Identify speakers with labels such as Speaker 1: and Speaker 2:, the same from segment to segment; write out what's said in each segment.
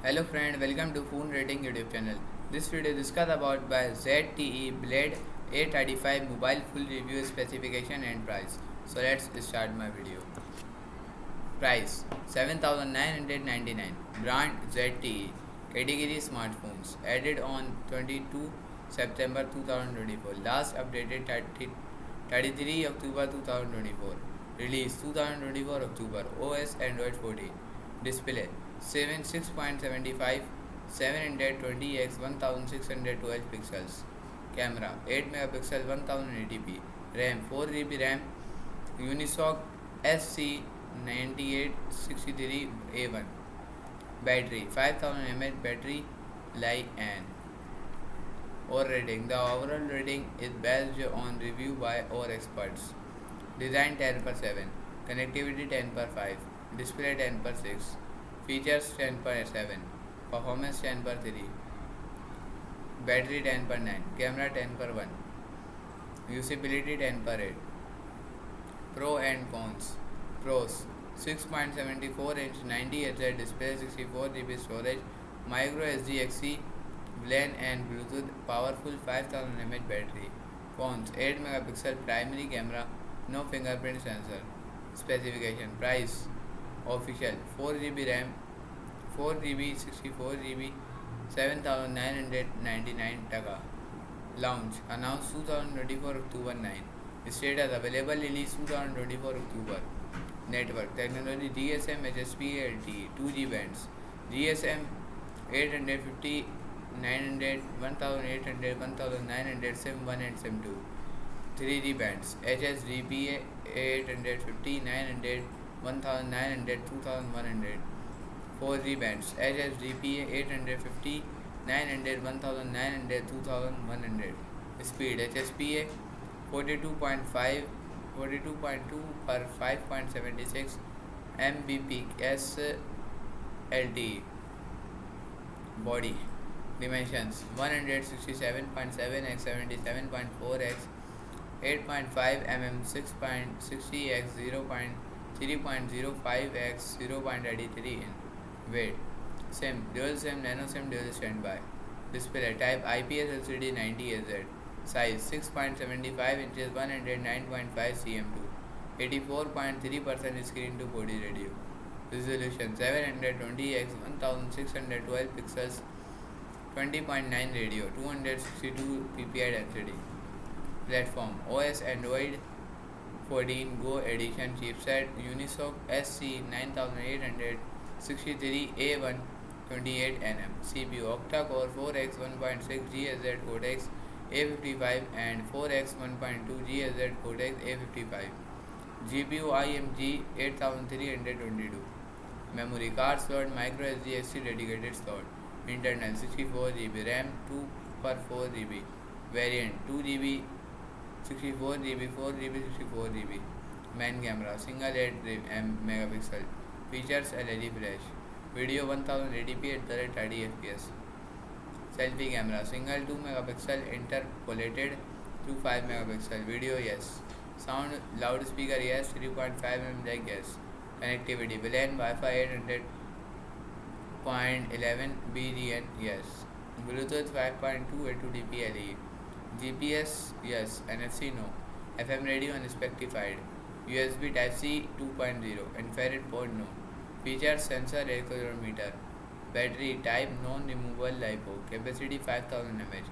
Speaker 1: Hello friend, welcome to Phone Rating YouTube channel. This video discuss about by ZTE Blade A35 mobile full review specification and price. So let's start my video. Price 7999. Brand ZTE. Category smartphones. Added on 22 September 2024. Last updated 33 October 2024. Release 2024 October. OS Android 14. Display 6.75 720x 1612 pixels. Camera 8 megapixel 1080p. RAM 4GB RAM. Unisoc SC9863A1. Battery 5000 mAh battery Li-an. Or rating. The overall rating is based on review by our experts. Design 10 per 7. Connectivity 10 per 5. Display 10 per 6. Features 10 per 7. Performance 10 per 3. Battery 10 per 9. Camera 10 per 1. Usability 10 per 8. Pro and cons. Pros 6.74 inch 90Hz display, 64GB storage, micro SD LAN and Bluetooth, powerful 5000 mAh battery. Cons 8 megapixel primary camera, no fingerprint sensor. Specification. Price official 4GB RAM, 4GB 64GB 7999 taka. Launch announced 2024 October 9. Status available release 2024 October. Network technology GSM HSPA LTE 2G bands GSM 850 900 1800 1900 SIM 1 and SIM 2 3G bands HSDPA 850 900 1900 2100 4G bands HSDPA 850 900 1900 2100 speed HSPA 42.5 42.2 per 5.76 Mbps LTE. Body dimensions 167.7 x 77.4 x 8.5 mm 6.60 x 3.05 x 0.83 in weight. SIM dual SIM nano SIM dual standby. Display type IPS LCD 90Hz. Size 6.75 inches 109.5 cm2. 84.3% screen to body ratio. Resolution 720 x 1612 pixels. 20.9 radio. 262 ppi density. Platform OS Android 14 Go Edition. Chipset Unisoc SC9863A1 28nm. CPU octa-core 4x 1.6 GHz Cortex A55 and 4x 1.2 GHz Cortex A55. GPU IMG 8322. Memory card slot micro SD dedicated slot. Internal 64GB RAM 2 per 4GB. Variant 2GB 64GB 4GB 64GB. Main camera single 8 megapixel. Features LED flash. Video 1080p at 30 fps. Selfie camera single 2 megapixel interpolated to 5 megapixel. Video yes. Sound loudspeaker yes. 3.5 mm jack yes. Connectivity LAN Wi-Fi 800.11 BGN yes. Bluetooth 5.2 A2DP LE. GPS yes. NFC no. FM radio unspecified. USB Type-C 2.0. Infrared port no. Features sensor accelerometer. Battery type non-removable LiPo. Capacity 5000 mAh.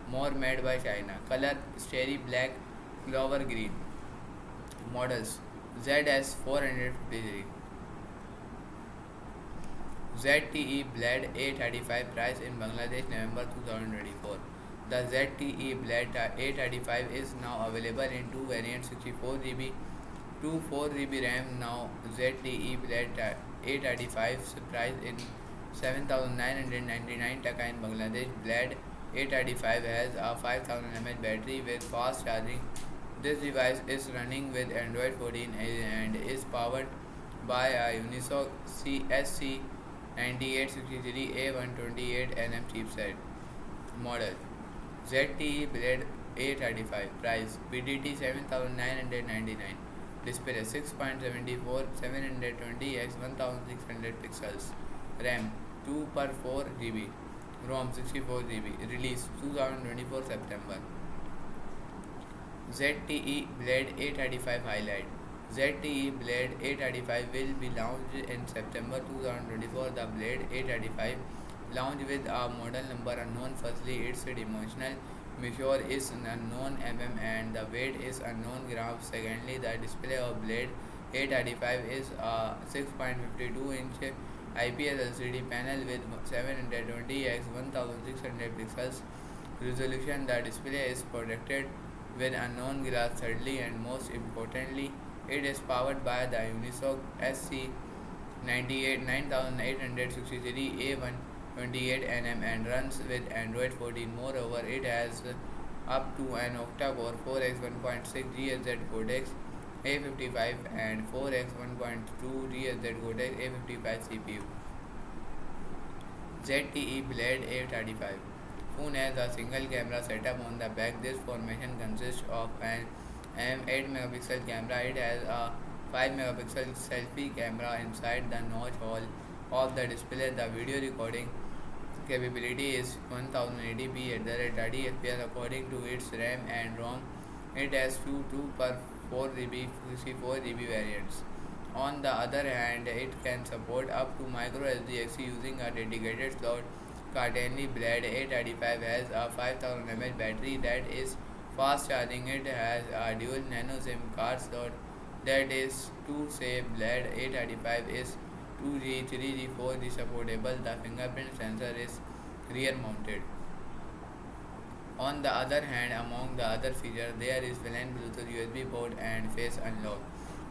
Speaker 1: More made by China. Color Starry black, clover green. Models ZS453. ZTE Blade A35 price in Bangladesh November 2024. The ZTE Blade A35 is now available in two variants 64GB to 4GB RAM. Now ZTE Blade A35's price in 7999 taka in Bangladesh. Blade A35 has a 5000 mAh battery with fast charging. This device is running with Android 14 and is powered by a Unisoc SC9863A128nm chipset. Model ZTE Blade A35 price BDT 7999. Display 6.74 720x 1600 pixels. RAM 2 per 4 GB, ROM 64 GB. Release 2024 September. ZTE Blade 835 highlight. ZTE Blade 835 will be launched in September 2024. The Blade 835 launched with a model number unknown. Firstly, its dimensional measure is unknown and the weight is unknown grams. Secondly, the display of Blade 835 is a 6.52-inch IPS LCD panel with 720 x 1600 pixels resolution. The display is protected with unknown glass. Thirdly, and most importantly, it is powered by the Unisoc SC98 9863 A128nm and runs with Android 14. Moreover, it has up to an octa-core 4x 1.6 GHz codex A55 and 4x 1.2 GHz codex A55 CPU. ZTE Blade 835 phone has a single camera setup on the back. This formation consists of an 8 megapixel camera. It has a 5 megapixel selfie camera inside the notch hole of the display. The video recording capability is 1080p at the 30 fps according to its RAM and ROM. It has two per 4 GB 64 GB variants. On the other hand, it can support up to micro SDXC using a dedicated slot. Certainly, Blade 835 has a 5000 mAh battery that is fast charging. It has a dual nano SIM card slot. That is to say, Blade 835 is 2G, 3G, 4G supportable. The fingerprint sensor is rear mounted. On the other hand, among the other features, there is VLAN Bluetooth USB port and face unlock.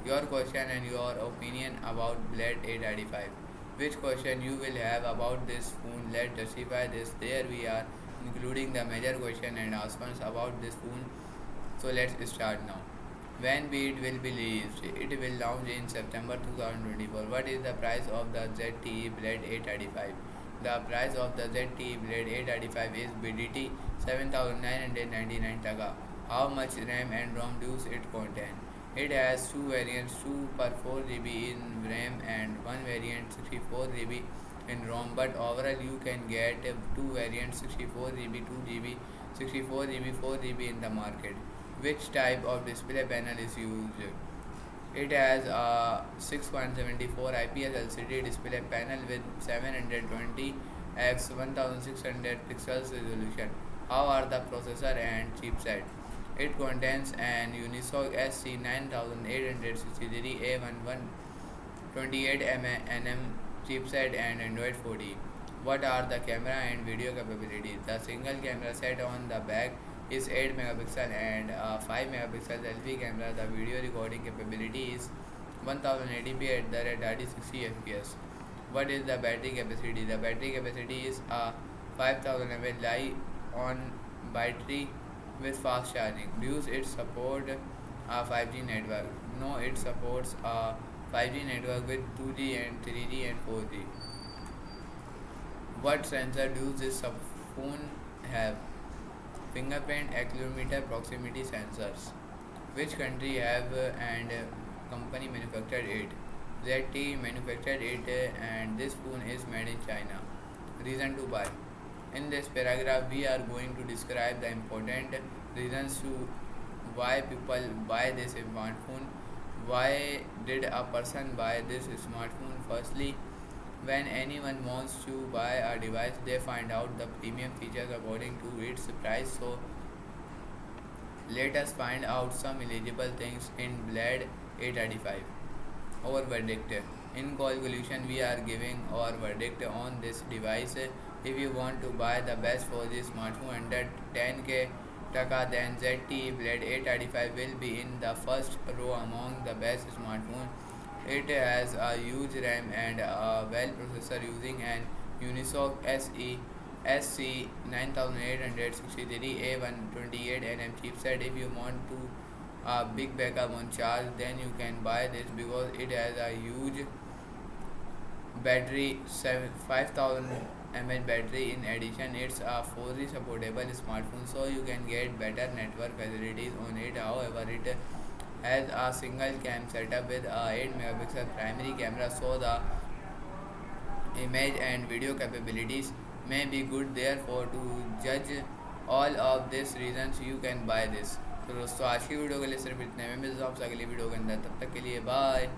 Speaker 1: Your question and your opinion about Blade 835. Which question you will have about this phone? Let's justify this. There we are, including the major question and answers about this phone. So let's start now. When it will be released? It will launch in September 2024. What is the price of the ZTE Blade 835? The price of the ZTE Blade 835 is BDT 7999 taka. How much RAM and ROM does it contain? It has two variants, 2 per 4 GB in RAM and one variant 64 GB in ROM. But overall, you can get two variants, 64 GB, 2 GB, 64 GB, 4 GB in the market. Which type of display panel is used? It has a 6.74 IPS LCD display panel with 720 x 1600 pixels resolution. How are the processor and chipset? It contains an Unisoc SC9863 A1128nm chipset and Android 14. What are the camera and video capabilities? The single camera set on the back is 8 megapixel and a 5 megapixel selfie camera. The video recording capability is 1080p at the rate 3060 fps. What is the battery capacity? The battery capacity is a 5000 mAh li-on battery with fast charging. Does it support a 5G network? No, it supports a 5G network with 2G and 3G and 4G. What sensor does this phone have? Fingerprint, accelerometer, proximity sensors. Which country have and company manufactured it? ZTE manufactured it and this phone is made in China. Reason to buy. In this paragraph, we are going to describe the important reasons to why people buy this smartphone. Why did a person buy this smartphone? Firstly, when anyone wants to buy a device, they find out the premium features according to its price. So, let us find out some eligible things in Blade 835. Our verdict. In conclusion, we are giving our verdict on this device. If you want to buy the best 4G smartphone under 10k taka, then ZTE Blade 835 will be in the first row among the best smartphones. It has a huge RAM and a well processor using an Unisoc SC9863 A128nm chipset. If you want to a big backup on charge, then you can buy this because it has a huge battery, 5000 mAh battery. In addition, it's a 4G supportable smartphone, so you can get better network facilities on it. However, it has a single cam setup with a 8 megapixel primary camera, so the image and video capabilities may be good, therefore to judge all of these reasons you can buy this. तो दोस्तों आज की video के लिए सिर्फ इतने में, मिलता हूँ आपसे अगली वीडियो के अंदर, तब तक के लिए बाय।